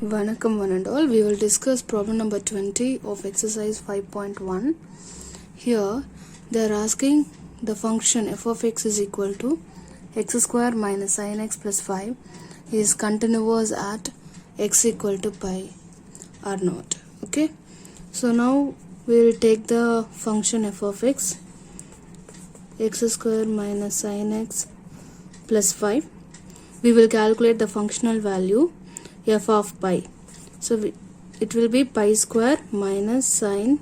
Vanakkam one and all. We will discuss problem number 20 of exercise 5.1. Here they are asking the function f of x is equal to x square minus sin x plus 5 is continuous at x equal to pi or not. Okay, so now we will take the function f of x square minus sin x plus 5. We will calculate the functional value f of pi. So it will be pi square minus sin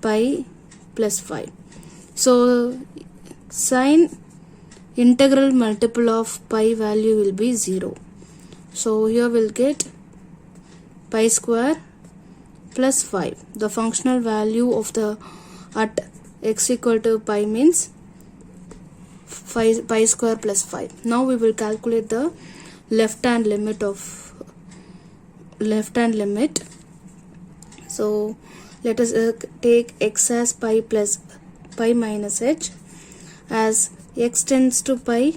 pi plus 5. So sin integral multiple of pi value will be 0. So here we'll get pi square plus 5. The functional value of the at x equal to pi means pi square plus 5. Now we will calculate the left hand limit. So let us take x as pi plus pi minus h, as x tends to pi,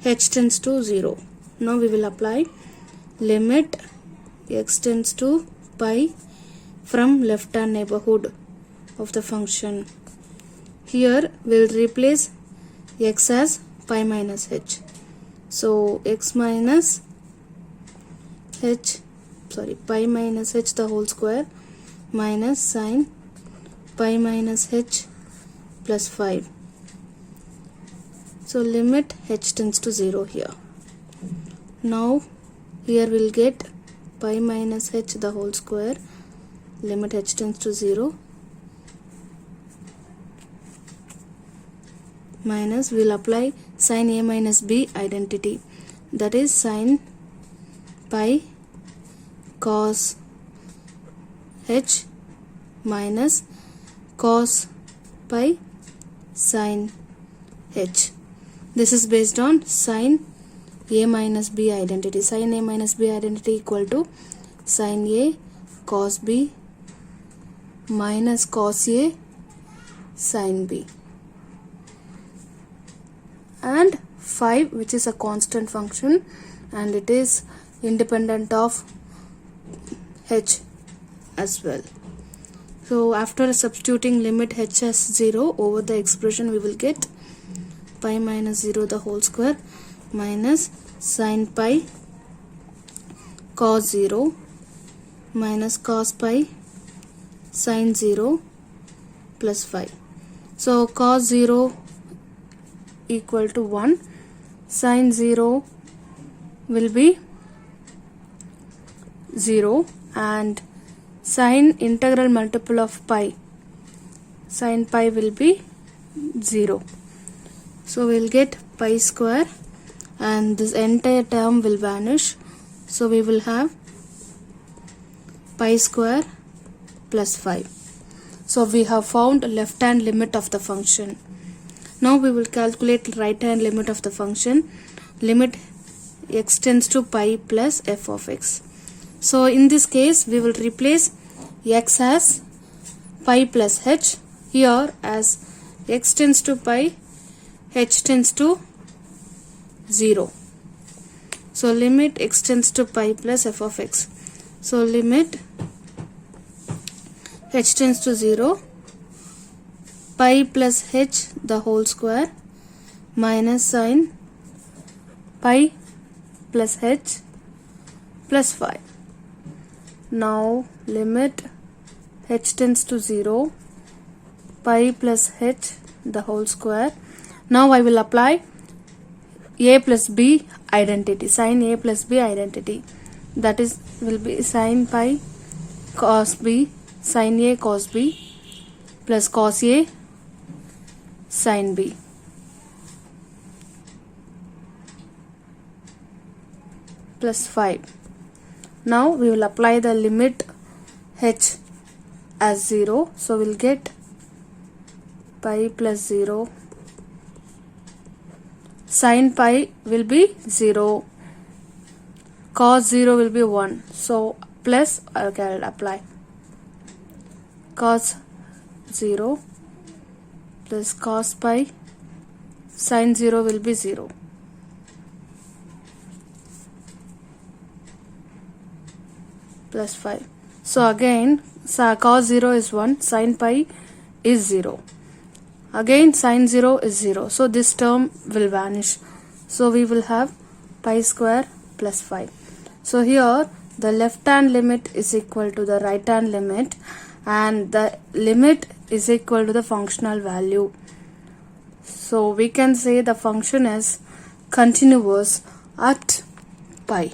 h tends to 0. Now we will apply limit x tends to pi from left hand neighborhood of the function. Here we will replace x as pi minus h. So x minus pi minus h the whole square minus sin pi minus h plus 5. So limit h tends to 0 here. Now here we'll get pi minus h the whole square, limit h tends to 0, minus we'll apply sin a minus b identity, that is sin pi cos h minus cos pi sin h. This is based on sin a minus b identity. Sin a minus b identity equal to sin a cos b minus cos a sin b, and 5, which is a constant function and it is independent of h as well. So after substituting limit h as 0 over the expression, we will get pi minus 0 the whole square minus sin pi cos 0 minus cos pi sin 0 plus 5. So cos 0 equal to 1, sin 0 will be 0, and sin integral multiple of pi, sin pi will be 0. So we'll get pi square and this entire term will vanish. So we will have pi square plus 5. So we have found left hand limit of the function. Now we will calculate right hand limit of the function, limit x tends to pi plus f of x. So in this case we will replace x as pi plus h, here as x tends to pi, h tends to 0. So limit x tends to pi plus f of x. So limit h tends to 0, pi plus h the whole square minus sin pi plus h plus 5. Now limit h tends to 0, pi plus h the whole square. Now I will apply a plus b identity, sin a plus b identity, that is will be sin pi cos b sin a cos b plus cos a sin b plus 5. Now we will apply the limit h as 0. So we'll get pi plus 0, sin pi will be 0, cos 0 will be 1. So plus, okay, I'll apply cos 0 plus cos pi sin 0 will be 0. plus 5. So again cos 0 is 1, sin pi is 0. Again sin 0 is 0. So this term will vanish. So we will have pi square plus 5. So here the left hand limit is equal to the right hand limit, and the limit is equal to the functional value. So we can say the function is continuous at pi.